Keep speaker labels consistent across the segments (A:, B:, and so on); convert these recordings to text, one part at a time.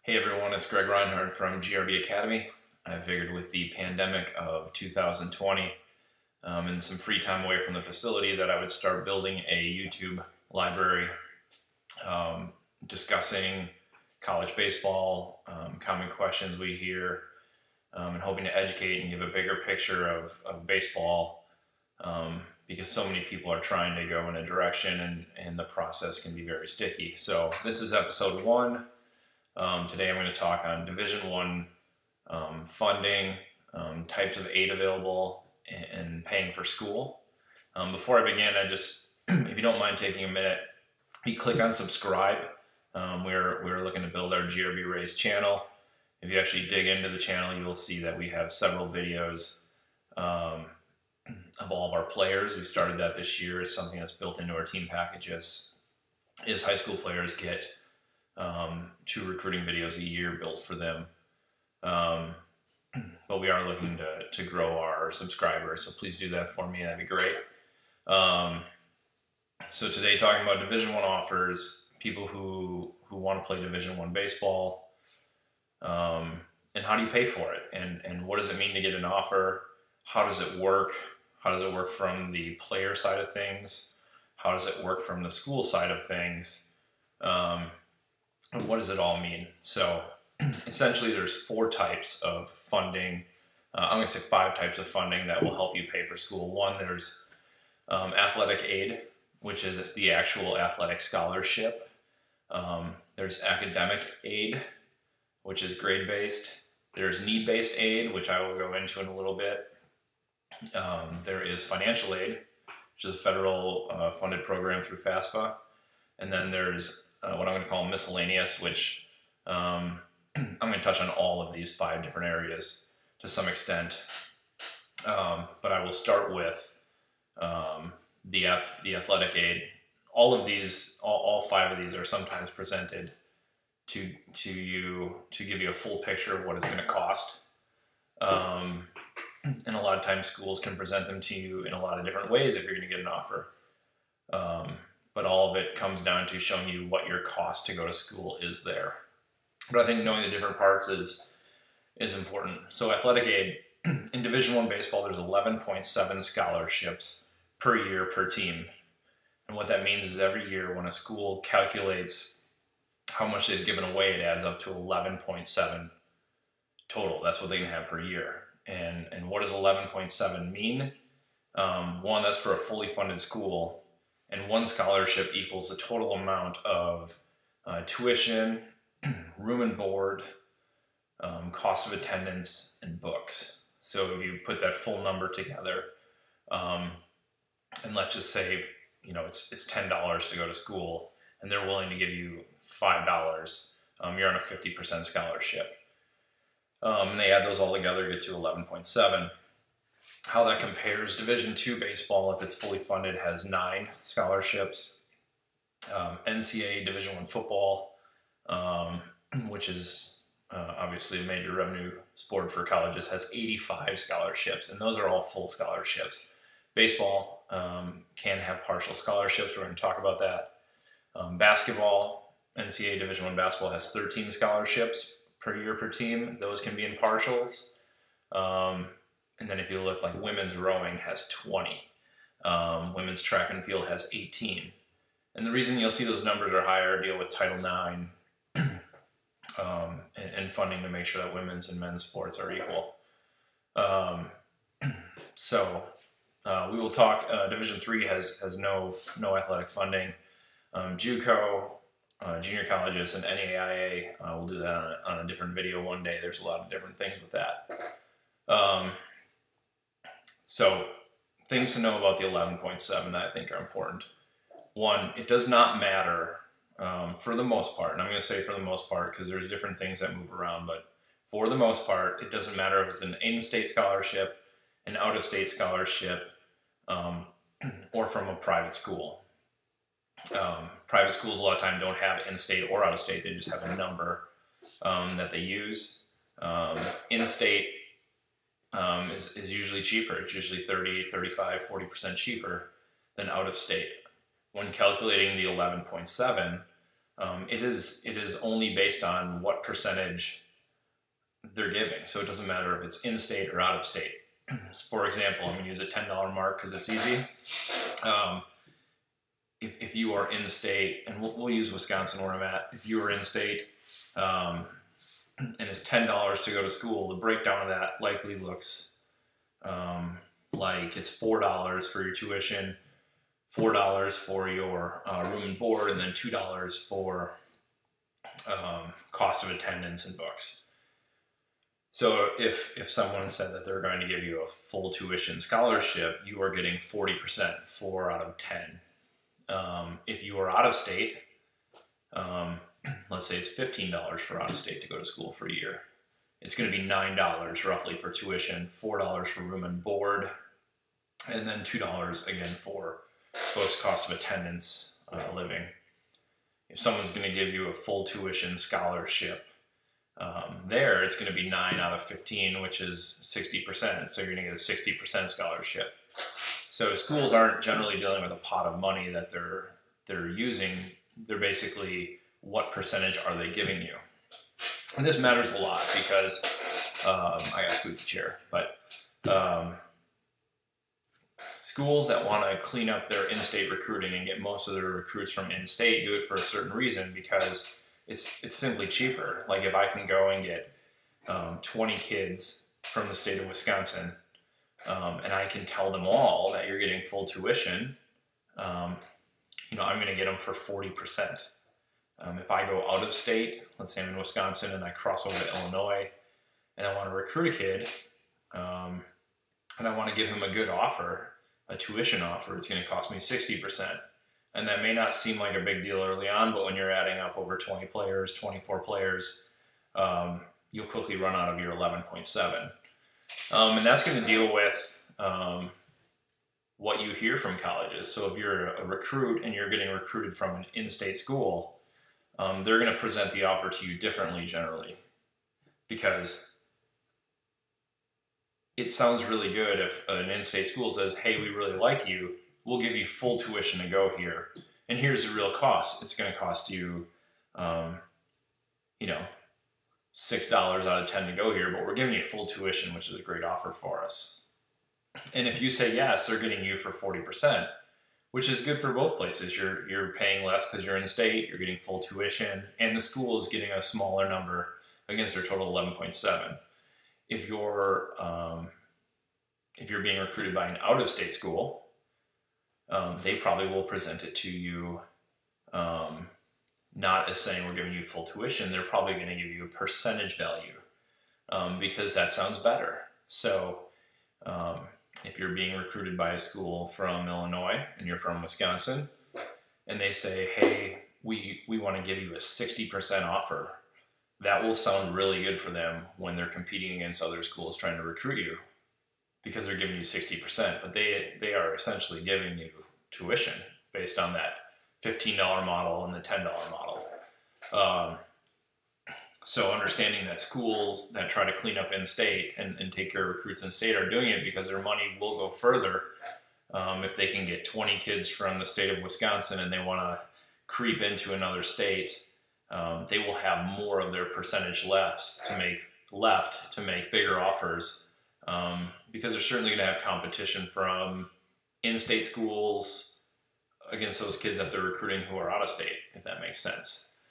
A: Hey everyone, it's Greg Reinhardt from GRB Academy. I figured with the pandemic of 2020 and some free time away from the facility that I would start building a YouTube library discussing college baseball, common questions we hear, and hoping to educate and give a bigger picture of baseball because so many people are trying to go in a direction and the process can be very sticky. So this is episode 1. Today I'm going to talk on Division I funding, types of aid available, and paying for school. Before I begin, if you don't mind taking a minute, you click on subscribe. We're looking to build our GRB Raised channel. If you actually dig into the channel, you will see that we have several videos of all of our players. We started that this year. It's something that's built into our team packages. Is high school players get 2 recruiting videos a year built for them. But we are looking to grow our subscribers, so please do that for me. That'd be great. So today, talking about Division I offers, people who want to play Division I baseball, and how do you pay for it, and what does it mean to get an offer? How does it work? How does it work from the player side of things? How does it work from the school side of things? What does it all mean? So essentially there's 4 types of funding. I'm going to say 5 types of funding that will help you pay for school. One, there's athletic aid, which is the actual athletic scholarship. There's academic aid, which is grade-based. There's need-based aid, which I will go into in a little bit. There is financial aid, which is a federal funded program through FAFSA. And then there's what I'm going to call miscellaneous, which I'm going to touch on all of these 5 different areas to some extent. But I will start with the athletic aid. All of these, all 5 of these are sometimes presented to you to give you a full picture of what it's going to cost. And a lot of times schools can present them to you in a lot of different ways if you're going to get an offer. But all of it comes down to showing you what your cost to go to school is there. But I think knowing the different parts is important. So athletic aid, in Division I baseball, there's 11.7 scholarships per year per team. And what that means is every year when a school calculates how much they've given away, it adds up to 11.7 total. That's what they can have per year. And what does 11.7 mean? One, that's for a fully funded school. And 1 scholarship equals the total amount of tuition, room and board, cost of attendance, and books. So if you put that full number together, and let's just say, it's $10 to go to school, and they're willing to give you $5, you're on a 50% scholarship. And they add those all together, get to 11.7. How that compares, Division II baseball, if it's fully funded, has 9 scholarships. NCAA Division I football, which is obviously a major revenue sport for colleges, has 85 scholarships, and those are all full scholarships. Baseball can have partial scholarships. We're going to talk about that. Basketball, NCAA Division I basketball has 13 scholarships per year per team. Those can be in partials. And then if you look, like women's rowing has 20. Women's track and field has 18. And the reason you'll see those numbers are higher deal with Title IX and funding to make sure that women's and men's sports are equal. We will talk, Division III has no athletic funding. JUCO, junior colleges, and NAIA, we'll do that on a different video one day. There's a lot of different things with that. So things to know about the 11.7 that I think are important. One, it does not matter for the most part, and I'm going to say for the most part because there's different things that move around, but for the most part, it doesn't matter if it's an in-state scholarship, an out-of-state scholarship, or from a private school. Private schools a lot of time don't have in-state or out-of-state, they just have a number that they use. In-state is usually cheaper. It's usually 30, 35, 40% cheaper than out of state. When calculating the 11.7, It is only based on what percentage they're giving. So it doesn't matter if it's in-state or out-of-state. For example, I'm going to use a $10 mark because it's easy. If you are in-state, and we'll use Wisconsin where I'm at, if you are in-state and it's $10 to go to school, the breakdown of that likely looks like it's $4 for your tuition, $4 for your room and board, and then $2 for cost of attendance and books. So if someone said that they're going to give you a full tuition scholarship, you are getting 40%, 4 out of 10. If you are out of state, let's say it's $15 for out of state to go to school for a year. It's going to be $9 roughly for tuition, $4 for room and board, and then $2 again for books, cost of attendance, living. If someone's going to give you a full tuition scholarship, there it's going to be 9 out of 15, which is 60%. So you're going to get a 60% scholarship. So schools aren't generally dealing with a pot of money that they're using. They're basically, what percentage are they giving you? And this matters a lot because I got a squeaky chair, but schools that want to clean up their in-state recruiting and get most of their recruits from in-state do it for a certain reason, because it's simply cheaper. Like if I can go and get 20 kids from the state of Wisconsin, and I can tell them all that you're getting full tuition, I'm going to get them for 40%. If I go out of state, let's say I'm in Wisconsin and I cross over to Illinois and I want to recruit a kid, and I want to give him a good offer, a tuition offer, it's going to cost me 60%. And that may not seem like a big deal early on, but when you're adding up over 20 players, 24 players, you'll quickly run out of your 11.7. And that's going to deal with what you hear from colleges. So if you're a recruit and you're getting recruited from an in-state school, they're going to present the offer to you differently generally, because it sounds really good if an in-state school says, hey, we really like you, we'll give you full tuition to go here, and here's the real cost. It's going to cost you, $6 out of 10 to go here, but we're giving you full tuition, which is a great offer for us. And if you say yes, they're getting you for 40%, which is good for both places. You're paying less because you're in state, you're getting full tuition, and the school is getting a smaller number against their total 11.7. If you're being recruited by an out-of-state school, they probably will present it to you not as saying we're giving you full tuition. They're probably going to give you a percentage value because that sounds better. So if you're being recruited by a school from Illinois and you're from Wisconsin, and they say, hey, we want to give you a 60% offer, that will sound really good for them when they're competing against other schools trying to recruit you, because they're giving you 60%, but they are essentially giving you tuition based on that $15 model and the $10 model. So understanding that schools that try to clean up in-state and take care of recruits in-state are doing it because their money will go further. If they can get 20 kids from the state of Wisconsin and they want to creep into another state, they will have more of their percentage left to make bigger offers, because they're certainly going to have competition from in-state schools against those kids that they're recruiting who are out of state, if that makes sense.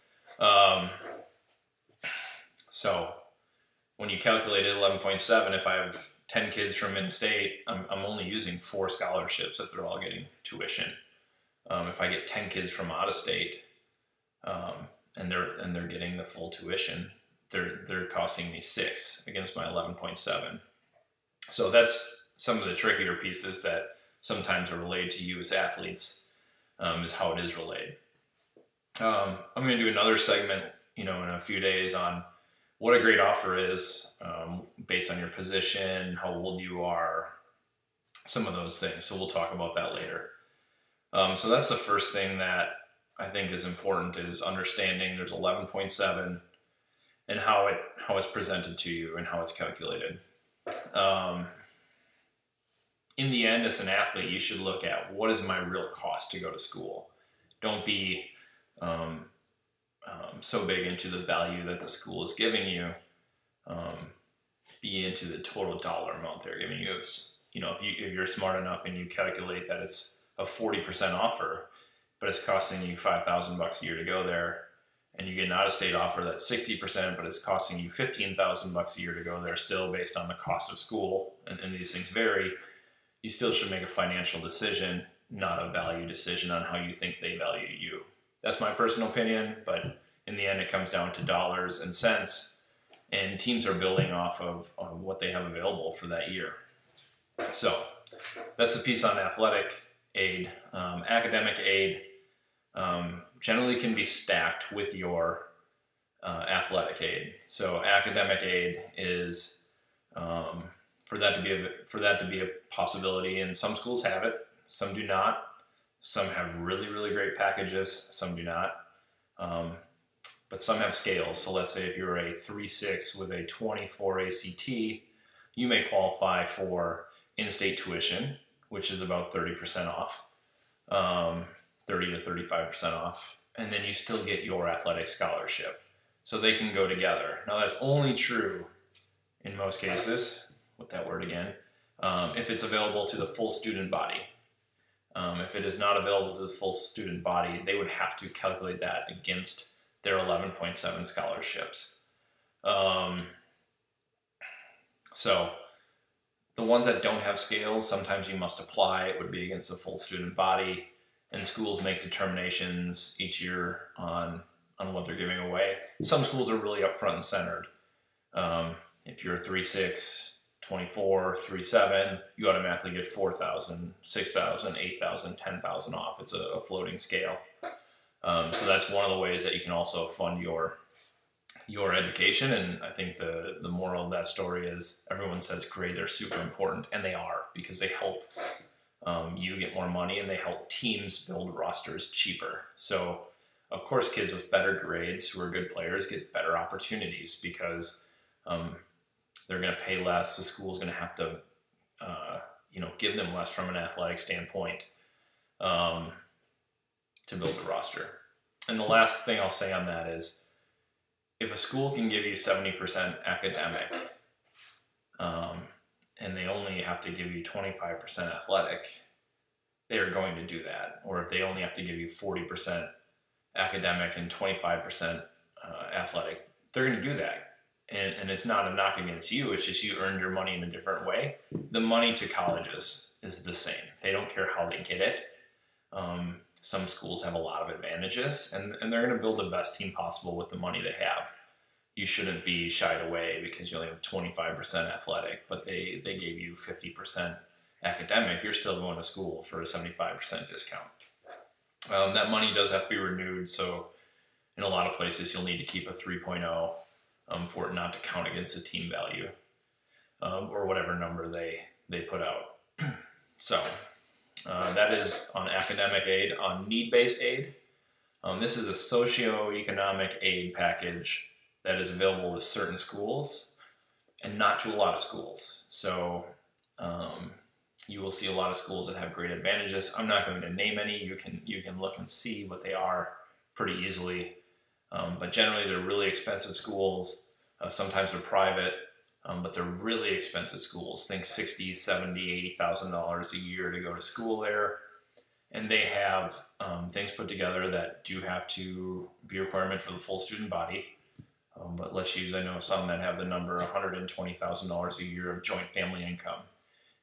A: So when you calculate it 11.7, if I have 10 kids from in-state, I'm only using 4 scholarships if they're all getting tuition. If I get 10 kids from out of state, and they're getting the full tuition, they're costing me 6 against my 11.7. So that's some of the trickier pieces that sometimes are relayed to you as athletes, is how it is relayed. I'm going to do another segment, in a few days on what a great offer is, based on your position, how old you are, some of those things. So we'll talk about that later. So that's the first thing that I think is important, is understanding there's 11.7 and how it's presented to you and how it's calculated. In the end, as an athlete, you should look at what is my real cost to go to school. Don't be so big into the value that the school is giving you, be into the total dollar amount they're giving you. If you're smart enough and you calculate that it's a 40% offer, but it's costing you $5,000 a year to go there, and you get an out-of-state offer that's 60%, but it's costing you $15,000 a year to go there, still based on the cost of school, and these things vary, you still should make a financial decision, not a value decision on how you think they value you. That's my personal opinion, but in the end, it comes down to dollars and cents, and teams are building off of what they have available for that year. So that's the piece on athletic aid. Academic aid generally can be stacked with your athletic aid. So academic aid is for that to be a possibility, and some schools have it, some do not. Some have really, really great packages, some do not. But some have scales. So let's say if you're a 3.6 with a 24 ACT, you may qualify for in-state tuition, which is about 30% off, 30 to 35% off. And then you still get your athletic scholarship. So they can go together. Now that's only true in most cases, with that word again, if it's available to the full student body. If it is not available to the full student body, they would have to calculate that against their 11.7 scholarships. So the ones that don't have scales, sometimes you must apply. It would be against the full student body, and schools make determinations each year on what they're giving away. Some schools are really upfront and centered. If you're a 3.6, 24, 3.7, you automatically get 4,000, 6,000, 8,000, 10,000 off. It's a floating scale. So that's one of the ways that you can also fund your education. And I think the moral of that story is everyone says grades are super important, and they are, because they help you get more money, and they help teams build rosters cheaper. So of course kids with better grades who are good players get better opportunities, because they're going to pay less. The school's going to have to, give them less from an athletic standpoint to build a roster. And the last thing I'll say on that is, if a school can give you 70% academic, and they only have to give you 25% athletic, they are going to do that. Or if they only have to give you 40% academic and 25% athletic, they're going to do that. And it's not a knock against you, it's just you earned your money in a different way. The money to colleges is the same. They don't care how they get it. Some schools have a lot of advantages, and they're going to build the best team possible with the money they have. You shouldn't be shied away because you only have 25% athletic, but they gave you 50% academic. You're still going to school for a 75% discount. That money does have to be renewed, so in a lot of places you'll need to keep a 3.0 for it not to count against the team value, or whatever number they put out. So that is on academic aid. On need-based aid, this is a socioeconomic aid package that is available to certain schools and not to a lot of schools. So you will see a lot of schools that have great advantages. I'm not going to name any. You can look and see what they are pretty easily. But generally they're really expensive schools. Sometimes they're private, but they're really expensive schools. Think $60,000, $70,000, $80,000 a year to go to school there. And they have things put together that do have to be a requirement for the full student body. But let's use, I know some that have the number $120,000 a year of joint family income.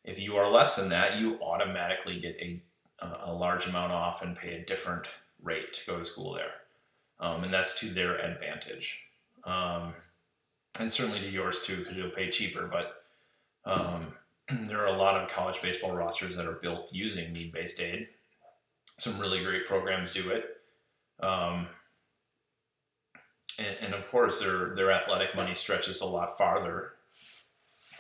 A: If you are less than that, you automatically get a large amount off and pay a different rate to go to school there. And that's to their advantage. And certainly to yours too, because you'll pay cheaper. But there are a lot of college baseball rosters that are built using need-based aid. Some really great programs do it. And of course, their athletic money stretches a lot farther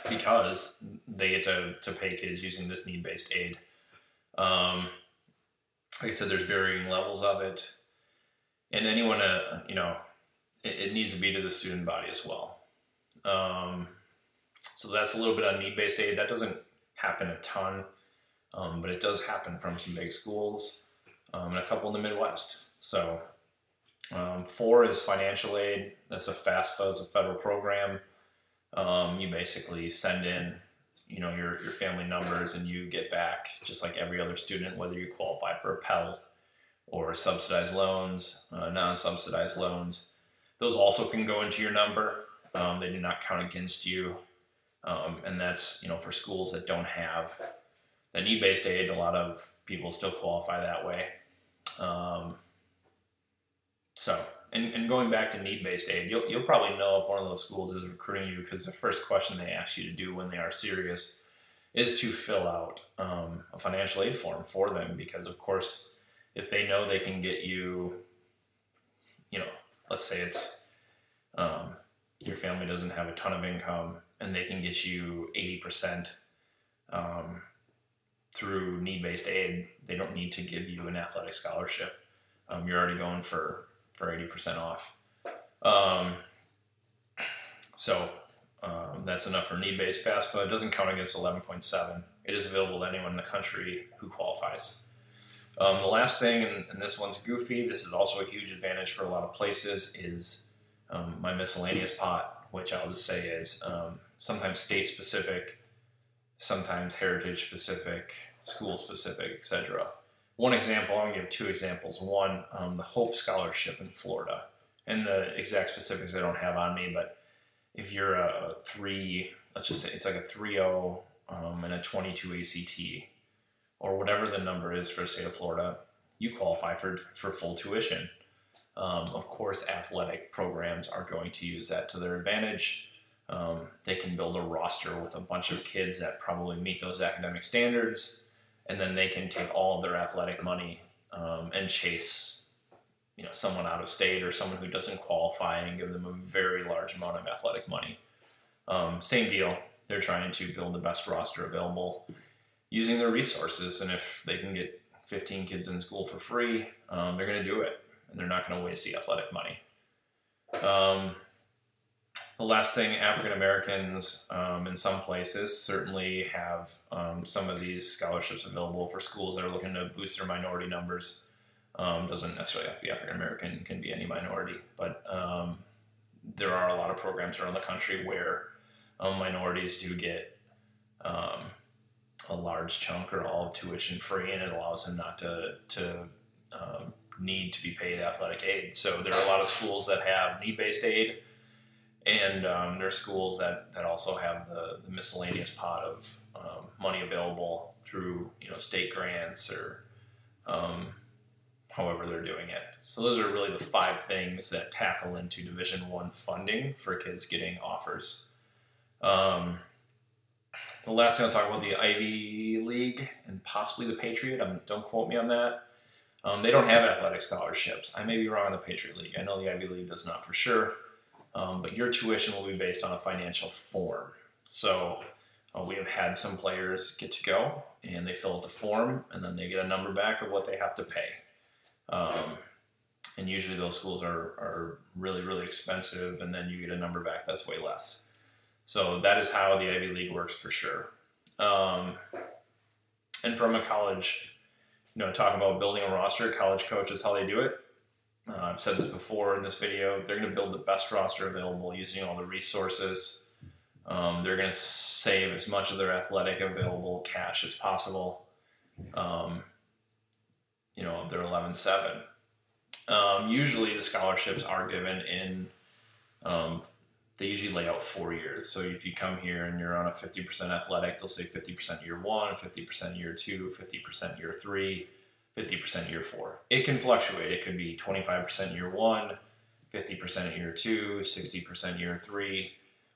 A: because they get to pay kids using this need-based aid. Like I said, there's varying levels of it. And anyone, it needs to be to the student body as well. So that's a little bit on need-based aid. That doesn't happen a ton, but it does happen from some big schools and a couple in the Midwest. So 4 is financial aid. That's a FAFSA, it's a federal program. You basically send in, your family numbers, and you get back, just like every other student, whether you qualify for a Pell or subsidized loans, non-subsidized loans. Those also can go into your number. They do not count against you. And that's, for schools that don't have the need-based aid, a lot of people still qualify that way. And going back to need-based aid, you'll probably know if one of those schools is recruiting you, because the first question they ask you to do when they are serious is to fill out a financial aid form for them, because of course, if they know they can get you, let's say it's your family doesn't have a ton of income and they can get you 80% through need-based aid, they don't need to give you an athletic scholarship. You're already going for 80% off. That's enough for need-based FAFSA. It doesn't count against 11.7. It is available to anyone in the country who qualifies. The last thing, and this one's goofy, this is also a huge advantage for a lot of places, is my miscellaneous pot, which I'll just say is sometimes state-specific, sometimes heritage-specific, school-specific, etc. One example, I'm going to give 2 examples. One, the Hope Scholarship in Florida. And the exact specifics I don't have on me, but if you're a 3, let's just say it's like a 3.0 and a 22 ACT, or whatever the number is for the state of Florida, you qualify for full tuition. Of course, athletic programs are going to use that to their advantage. They can build a roster with a bunch of kids that probably meet those academic standards, and then they can take all of their athletic money and chase someone out of state or someone who doesn't qualify and give them a very large amount of athletic money. Same deal. They're trying to build the best roster available using their resources, and if they can get 15 kids in school for free, they're going to do it, and they're not going to waste the athletic money. The last thing, African Americans in some places certainly have some of these scholarships available for schools that are looking to boost their minority numbers. Doesn't necessarily have to be African American, can be any minority, but there are a lot of programs around the country where minorities do get a large chunk or all of tuition free, and it allows them not to need to be paid athletic aid. So there are a lot of schools that have need-based aid, and there are schools that also have the miscellaneous pot of money available through state grants or however they're doing it. So those are really the 5 things that tackle into Division I funding for kids getting offers. The last thing I'll talk about, the Ivy League and possibly the Patriot. Don't quote me on that. They don't have athletic scholarships. I may be wrong on the Patriot League. I know the Ivy League does not for sure. But your tuition will be based on a financial form. So we have had some players get to go, and they fill out the form, and then they get a number back of what they have to pay. And usually those schools are really, really expensive, and then you get a number back that's way less. So that is how the Ivy League works for sure. And from a college, talking about building a roster, college coaches, how they do it. I've said this before in this video, they're going to build the best roster available using all the resources. They're going to save as much of their athletic available cash as possible. Of their 11-7. Usually the scholarships are given in, they usually lay out 4 years. So if you come here and you're on a 50% athletic, they'll say 50% year 1, 50% year 2, 50% year 3, 50% year 4. It can fluctuate. It could be 25% year 1, 50% year 2, 60% year 3.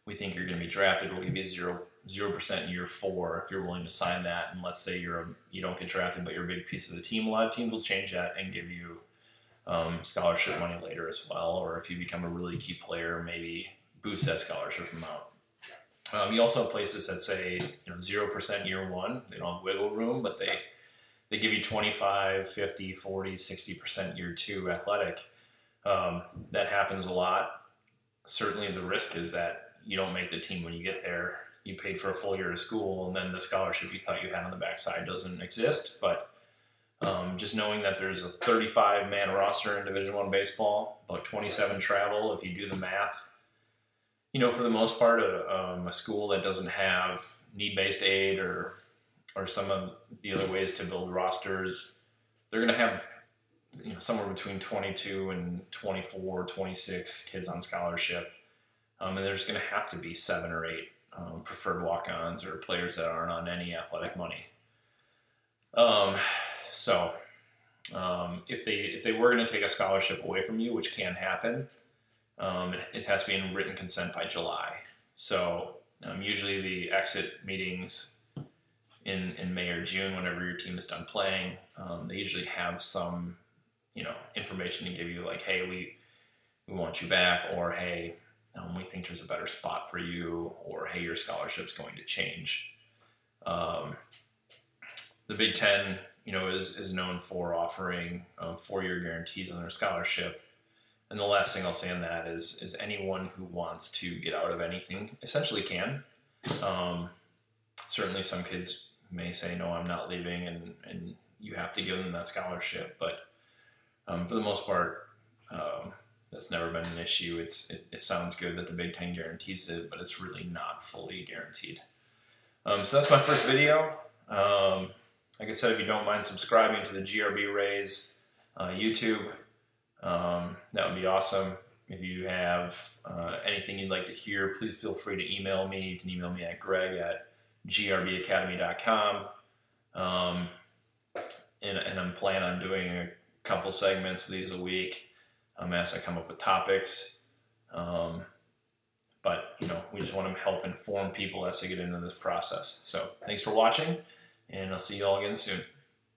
A: We think you're going to be drafted. We'll give you 0% year 4 if you're willing to sign that. And let's say you don't get drafted, but you're a big piece of the team. A lot of teams will change that and give you scholarship money later as well. Or if you become a really key player, maybe boost that scholarship amount. You also have places that say 0% year 1. They don't have wiggle room, but they give you 25, 50, 40, 60% year 2 athletic. That happens a lot. Certainly the risk is that you don't make the team when you get there. You paid for a full year of school, and then the scholarship you thought you had on the backside doesn't exist. But Just knowing that there's a 35-man roster in Division I baseball, about 27 travel. If you do the math, for the most part, a school that doesn't have need-based aid or some of the other ways to build rosters, they're going to have somewhere between 22 and 24, 26 kids on scholarship. And there's going to have to be 7 or 8 preferred walk-ons or players that aren't on any athletic money. If they were going to take a scholarship away from you, which can happen, it has to be in written consent by July. So usually the exit meetings in May or June, whenever your team is done playing, they usually have some information to give you, like, hey, we want you back, or hey, we think there's a better spot for you, or hey, your scholarship's going to change. The Big Ten, is known for offering 4-year guarantees on their scholarship. And the last thing I'll say on that is anyone who wants to get out of anything essentially can. Certainly some kids may say, no, I'm not leaving, and you have to give them that scholarship. But for the most part, that's never been an issue. It sounds good that the Big Ten guarantees it, but it's really not fully guaranteed. So that's my first video. Like I said, if you don't mind subscribing to the GRB Rays YouTube, that would be awesome. If you have anything you'd like to hear, please feel free to email me. You can email me at greg@grbacademy.com. And I'm planning on doing a couple segments of these a week as I come up with topics. But, we just want to help inform people as they get into this process. So thanks for watching, and I'll see you all again soon.